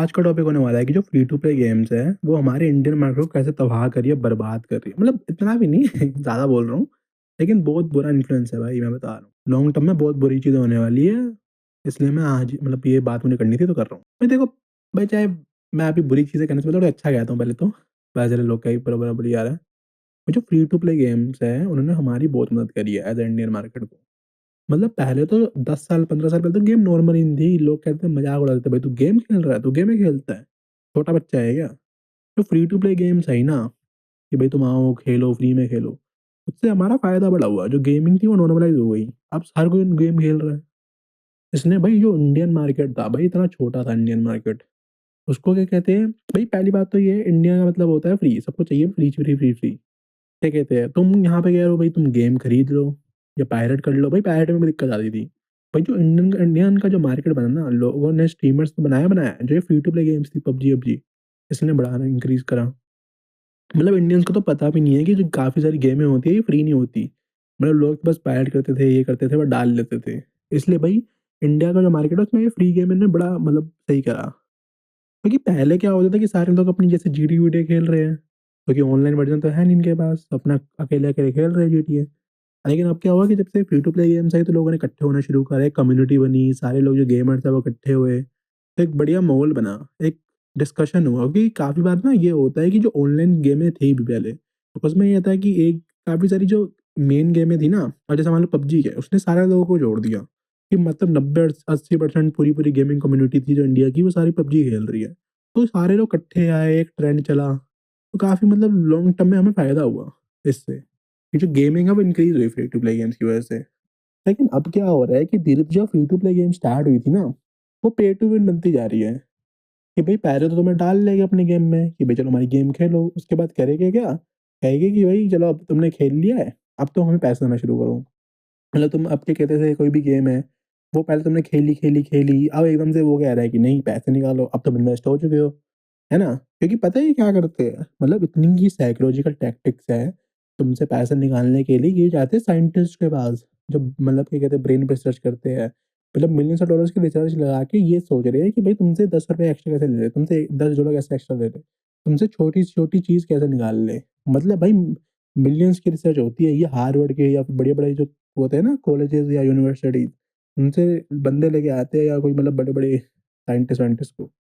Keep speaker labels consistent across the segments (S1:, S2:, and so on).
S1: आज का टॉपिक होने वाला है कि जो फ्री टू प्ले गेम्स है वो हमारे इंडियन मार्केट को कैसे तबाह कर रही है, बर्बाद कर रही है। मतलब इतना भी नहीं ज़्यादा बोल रहा हूँ, लेकिन बहुत बुरा इन्फ्लुएंस है भाई, मैं बता रहा हूँ। लॉन्ग टर्म में बहुत बुरी चीज़ें होने वाली है, इसलिए मैं आज मतलब ये बात मुझे करनी थी तो कर रहा हूँ। भाई देखो, भाई चाहे मैं अभी बुरी चीज़ें करने से पहले थोड़ा अच्छा कहता हूँ पहले तो, वैसे लोग का ही बराबर आ रहा है। जो फ्री टू प्ले गेम्स है उन्होंने हमारी बहुत मदद करी है एज इंडियन मार्केट को। मतलब पहले तो 10 साल 15 साल पहले तो गेम नॉर्मल ही नहीं थी। लोग कहते थे, मज़ाक उड़ाते थे, "भाई तू गेम खेल रहा है? तू गेमें खेलता है? छोटा बच्चा है क्या?" जो फ्री टू प्ले गेम्स है ना, कि भाई तुम आओ, खेलो, फ्री में खेलो, उससे हमारा फ़ायदा बड़ा हुआ। जो गेमिंग थी वो नॉर्मलाइज़ हो गई। अब हर कोई गेम खेल रहा है। इसने भाई जो इंडियन मार्केट था, भाई इतना छोटा था इंडियन मार्केट, उसको क्या कहते हैं? भाई पहली बात तो ये है, इंडिया का मतलब होता है फ्री, सबको चाहिए फ्री, फ्री, फ्री, फ्री। क्या कहते हैं, तुम यहाँ पे कह रहे हो भाई तुम गेम खरीद लो या पायरेट कर लो। भाई पायरेट में भी दिक्कत आती थी। भाई जो इंडियन इंडियन का जो मार्केट बना ना, लोगों ने स्ट्रीमर्स तो बनाया जो ये फ्री टू प्ले गेम्स थी, पबजी वबजी, इसने बढ़ाना इंक्रीज करा। मतलब इंडियंस को तो पता भी नहीं है कि जो काफ़ी सारी गेमें होती है ये फ्री नहीं होती। मतलब लोग बस पायरेट करते थे, ये करते थे, बस डाल लेते थे। इसलिए भाई इंडिया का जो मार्केट है उसमें ये फ्री गेम इन्होंने बड़ा मतलब सही करा। क्योंकि पहले क्या होता था कि सारे लोग अपनी जैसे जीटी वीटी खेल रहे हैं, क्योंकि ऑनलाइन वर्जन तो है नहीं इनके पास, अपना अकेले अकेले खेल रहे हैं जीटीए। लेकिन अब क्या हुआ कि जब से फ्री टू प्ले गेम्स आई तो लोगों ने इकट्ठे होना शुरू करा, एक कम्युनिटी बनी, सारे लोग जो गेमर्स थे वो इकट्ठे हुए, तो एक बढ़िया माहौल बना, एक डिस्कशन हुआ। क्योंकि काफ़ी बार ना ये होता है कि जो ऑनलाइन गेमें थी भी पहले, तो उसमें ये था कि एक काफ़ी सारी जो मेन गेमें थी ना, और जैसे मान लो पबजी है, उसने सारे लोगों को जोड़ दिया कि मतलब 90-80% पूरी गेमिंग कम्युनिटी थी जो इंडिया की, वो सारी पबजी खेल रही है। तो सारे लोग इकट्ठे आए, एक ट्रेंड चला, तो काफ़ी मतलब लॉन्ग टर्म में हमें फ़ायदा हुआ इससे। ये जो गेमिंग है वो इंक्रीज़ हुई फ्री टू प्ले गेम्स की वजह से। लेकिन अब क्या हो रहा है कि धीरे जो free to play game start हुई थी ना, वो पे टू विन बनती जा रही है। कि भाई पहले तो तुम्हें डाल लेंगे अपने गेम में कि भाई चलो हमारी गेम खेलो, उसके बाद करेंगे क्या? कहेंगे कि भाई चलो अब तुमने खेल लिया है, अब तो हमें पैसे देना शुरू करो। मतलब तुम अब क्या कहते थे, कोई भी गेम है, वो पहले तुमने खेली, अब एकदम से वो कह रहा है कि नहीं पैसे निकालो, अब तुम इन्वेस्ट हो चुके हो, है ना? क्योंकि पता है ये क्या करते हैं? मतलब इतनी ये साइकोलॉजिकल टैक्टिक्स है, तुमसे पैसे निकालने के लिए ये जाते हैं साइंटिस्ट के पास, जो मतलब क्या कहते हैं ब्रेन पे रिसर्च करते हैं। मतलब मिलियंस ऑफ डॉलर्स की रिसर्च लगा के ये सोच रहे हैं कि भाई तुमसे ₹10 एक्स्ट्रा कैसे ले लें, तुमसे $10 कैसे एक्स्ट्रा ले लें, तुमसे छोटी-छोटी चीज़ कैसे निकाल लें। मतलब भाई मिलियंस की रिसर्च होती है, ये हार्वर्ड के या बड़े-बड़े जो होते हैं ना कॉलेजेस या यूनिवर्सिटीज़, उनसे बंदे लेके आते हैं या कोई मतलब बड़े-बड़े साइंटिस्ट वाइंटिस्ट को,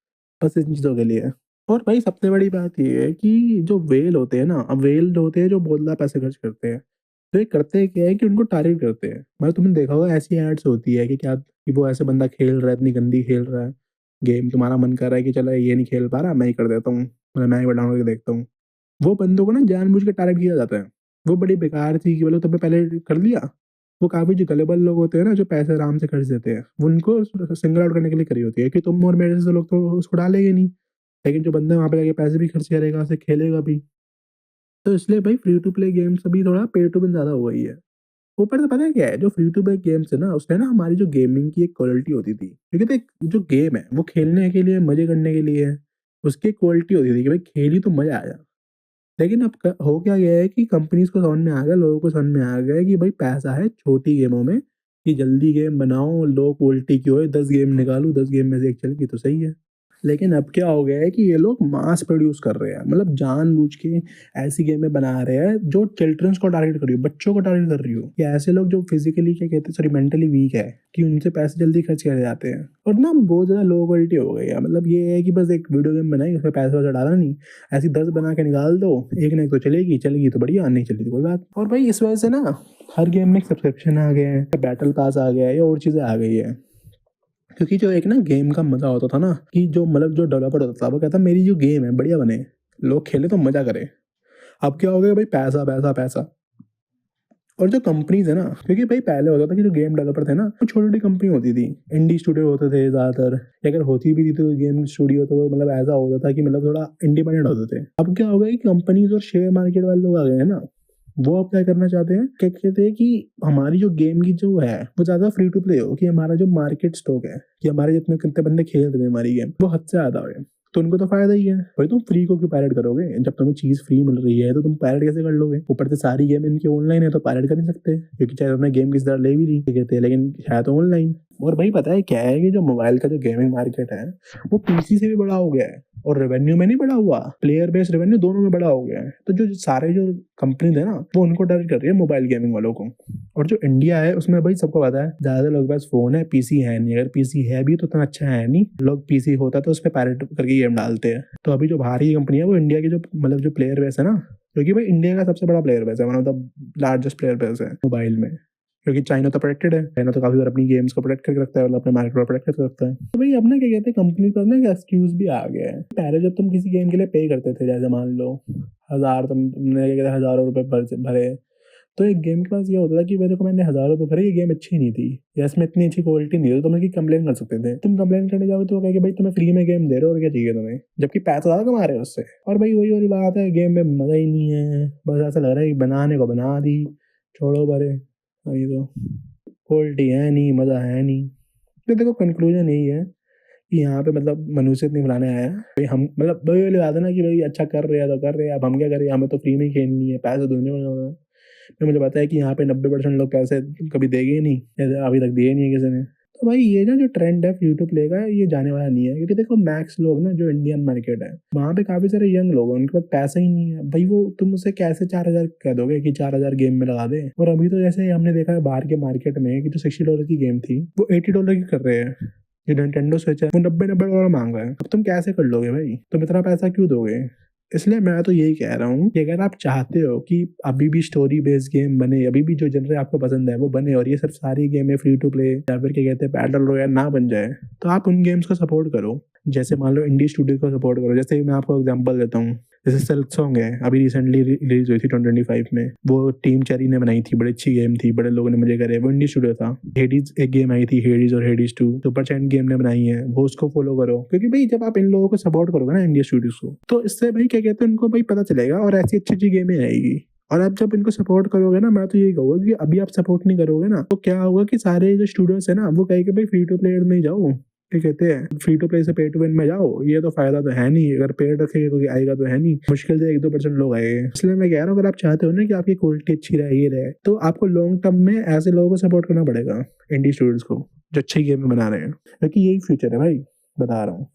S1: बस इन चीज़ों के लिए। और भाई सबसे बड़ी बात ये है कि जो व्हेल होते हैं ना, अब व्हेल होते हैं जो बहुत ज़्यादा पैसे खर्च करते हैं। तो ये करते क्या है कि उनको टारगेट करते हैं। मतलब तुमने देखा होगा ऐसी एड्स होती है कि क्या कि वो ऐसे बंदा खेल रहा है, इतनी गंदी खेल रहा है गेम, तुम्हारा मन कर रहा है कि चलो ये नहीं खेल पा रहा, मैं ही कर देता हूँ, मतलब मैं ही डाउनलोड करके देखता हूँ। वो बंदों को ना जानबूझ के टारगेट किया जाता है। वो बड़ी बेकार थी कि मतलब तुमने पहले कर लिया। वो काफ़ी जो गल्लेबल लोग होते हैं ना, जो पैसे आराम से खर्च देते हैं, वो उनको सिंगल आउट करने के लिए करी होती है कि तुम और मेरे जैसे लोग तो उसको डालेंगे नहीं। लेकिन जो बंदा वहाँ पे जाके पैसे भी खर्च करेगा, उसे खेलेगा भी। तो इसलिए भाई फ्री टू प्ले गेम्स अभी थोड़ा पे टू विन ज़्यादा हो गई है। ऊपर से पता है क्या है, जो फ्री टू प्ले गेम्स है ना, उसमें ना हमारी जो गेमिंग की एक क्वालिटी होती थी। क्योंकि देख जो गेम है वो खेलने के लिए, मज़े करने के लिए है। उसकी एक क्वालिटी होती थी कि भाई खेली तो मज़ा आया। लेकिन अब हो क्या गया है कि कंपनीज़ को समझ में आ गया, लोगों को समझ में आ गया है कि भाई पैसा है छोटी गेमों में, कि जल्दी गेम बनाओ, लो क्वालिटी की होए, 10 गेम निकालूँ, 10 गेम में से 1 चल गई तो सही है। लेकिन अब क्या हो गया है कि ये लोग मास प्रोड्यूस कर रहे हैं, मतलब जानबूझ के ऐसी गेमें बना रहे हैं जो चिल्ड्रंस को टारगेट कर रही हो, बच्चों को टारगेट कर रही हो, या ऐसे लोग जो फिजिकली क्या कहते हैं, सॉरी मेंटली वीक है, कि उनसे पैसे जल्दी खर्च करे जाते हैं। और ना बहुत ज़्यादा लो क्वालिटी हो गई है। मतलब ये है कि बस एक वीडियो गेम बनाई, उसमें पैसा वैसा डाला नहीं, ऐसी 10 बना के निकाल दो, एक ना एक तो चलेगी, चलेगी तो बढ़िया, नहीं चली तो कोई बात। और भाई इस वजह से ना हर गेम में एक सब्सक्रिप्शन आ गया है, बैटल पास आ गया है, या और चीज़ें आ गई है। क्योंकि जो एक ना गेम का मज़ा होता था ना, कि जो मतलब जो डेवलपर होता था वो कहता मेरी जो गेम है बढ़िया बने, लोग खेले तो मज़ा करें। अब क्या हो गया भाई, पैसा, पैसा, पैसा। और जो कंपनीज़ है ना, क्योंकि भाई पहले होता था कि जो गेम डेवलपर थे ना, वो छोटी-छोटी कंपनी होती थी। इंडी स्टूडियो होते थे ज़्यादातर, या अगर होती भी थी तो गेम स्टूडियो तो वो मतलब ऐसा होता था कि मतलब थोड़ा इंडिपेंडेंट होते थे। अब क्या हो गया कि कंपनीज़ और शेयर मार्केट वाले लोग आ गए हैं ना, वो अब क्या करना चाहते हैं, क्या कहते हैं कि हमारी जो गेम की जो है वो ज़्यादा फ्री टू प्ले हो, कि हमारा जो मार्केट स्टॉक है, कि हमारे जितने कितने बंदे खेल रहे हैं हमारी गेम, वो हद से ज़्यादा हो। तो उनको तो फायदा ही है भाई। तुम फ्री को क्यों पायरेट करोगे? जब तुम्हें चीज फ्री मिल रही है तो तुम पायरेट कैसे कर लोगे? ऊपर से सारी गेम इनकी ऑनलाइन है तो पायरेट कर नहीं सकते, क्योंकि चाहे तुमने गेम किस तरह ले भी ली कहते हैं, लेकिन है तो ऑनलाइन। और भाई पता है क्या है कि जो मोबाइल का जो गेमिंग मार्केट है वो पीसी से भी बड़ा हो गया है, और रेवेन्यू में नहीं बड़ा हुआ, प्लेयर बेस्ड रेवेन्यू दोनों में बड़ा हो गया है। तो जो सारे जो कंपनीज है ना वो उनको टारगेट कर रही है मोबाइल गेमिंग वालों को। और जो इंडिया है उसमें भाई सबको पता है ज्यादा लोगों के पास फोन है, पीसी है नहीं। अगर पीसी है भी तो उतना अच्छा है नहीं, लोग पीसी होता तो उस पर पायरेट करके गेम डालते हैं। तो अभी जो बाहर की कंपनी है वो इंडिया की जो मतलब जो प्लेयर बेस है ना, क्योंकि भाई इंडिया का सबसे बड़ा प्लेयर बेस है, one of the largest player base है मोबाइल में, क्योंकि चाइना तो प्रोटेक्टेड है। चाइना तो काफी बार अपनी गेम्स को प्रोटेक्ट करके रखता है, मतलब अपने मार्केट को प्रोटेक्ट करके रखता है। तो भाई अपना क्या कहते हैं कंपनी पर ना एक्सक्यूज भी आ गया है। पहले जब तुम किसी गेम के लिए पे करते थे, जैसे मान लो तुमने क्या कहते हैं हजारों रुपए भरे, तो एक गेम के पास ये होता था कि मेरे को मैंने हजारों रुपए भरे, ये गेम अच्छी नहीं थी या इसमें इतनी अच्छी क्वालिटी नहीं थी, तो तुम कंप्लेन कर सकते थे। तुम कंप्लेन करने जाओगे तो कहेंगे भाई तुम्हें फ्री में गेम दे रहे हो और क्या चाहिए तुम्हें, जबकि पैसा ज्यादा कमा रहे हो उससे। और भाई वही वाली बात है, गेम में मजा ही नहीं है, बस ऐसा लग रहा है कि बनाने को बना दी, छोड़ो भरे, अभी तो क्वालिटी है नहीं, मजा है नहीं। तो देखो कंक्लूजन यही है कि यहाँ पे मतलब मनुष्य इतनी बनाने आया भाई, हम मतलब वही वाली बात है ना कि भाई अच्छा कर रहे हैं तो कर रहे हैं, अब हम क्या करें, हमें तो फ्री में ही खेलनी है, पैसे दूने वाले। तो मुझे पता है कि यहाँ पे 90% लोग पैसे कभी देंगे ही नहीं, अभी तक दिए नहीं है किसी ने। तो भाई ये ना जो ट्रेंड है फ्री टू प्ले का, ये जाने वाला नहीं है, क्योंकि देखो मैक्स लोग ना जो इंडियन मार्केट है वहाँ पे काफी सारे यंग लोग हैं, उनके पास पैसा ही नहीं है भाई। वो तुम उसे कैसे 4,000 कह दोगे कि 4,000 गेम में लगा दे? और अभी तो जैसे हमने देखा है बाहर के मार्केट में कि जो $60 की गेम थी वो $80 की कर रहे हैं। जो निंटेंडो स्विच है वो 90-90 डॉलर मांग रहा है। अब तुम कैसे कर लोगे भाई? तुम इतना पैसा क्यों दोगे? इसलिए मैं तो यही कह रहा हूँ कि अगर आप चाहते हो कि अभी भी स्टोरी बेस्ड गेम बने, अभी भी जो जनरे आपको पसंद है वो बने, और ये सब सारी गेमें फ्री टू प्ले या फिर क्या कहते हैं बैटल रॉयल ना बन जाए, तो आप उन गेम्स को सपोर्ट करो। जैसे मान लो इंडी स्टूडियो को सपोर्ट करो। जैसे मैं आपको एग्जांपल देता हूँ, जैसे सिल्क सॉन्ग है, अभी रिसेंटली रिलीज हुई थी 2025 में, वो टीम चेरी ने बनाई थी, बड़ी अच्छी गेम थी, बड़े लोगों ने मजे करे, वो इंडी स्टूडियो था। हेडीज एक गेम आई थी, हेडीज और हेडीज 2 सुपर चैन गेम ने बनाई है, वो उसको फॉलो करो। क्योंकि भाई जब आप इन लोगों को सपोर्ट करोगे ना इंडिया स्टूडियोज को, तो इससे भाई क्या कहते हैं उनको भाई पता चलेगा और ऐसी अच्छी अच्छी गेमें आएगी। और आप जब इनको सपोर्ट करोगे ना, मैं तो यही कहूँगा कि अभी आप सपोर्ट नहीं करोगे ना तो क्या होगा कि सारे जो स्टूडियोज है ना वो कहेंगे भाई फ्री टू प्ले में ही जाओ, क्या कहते हैं फ्री टू प्ले से पे टू विन में जाओ। ये तो फायदा तो है नहीं, अगर पेड रखेगा कोई आएगा तो है नहीं, मुश्किल से 1-2% लोग आएंगे। इसलिए मैं कह रहा हूँ अगर आप चाहते हो ना कि आपकी क्वालिटी अच्छी रहे, ये रहे, तो आपको लॉन्ग टर्म में ऐसे लोगों को सपोर्ट करना पड़ेगा, इंडी स्टूडियोज को जो अच्छी गेम बना रहे हैं, क्योंकि यही फ्यूचर है भाई, बता रहा हूँ।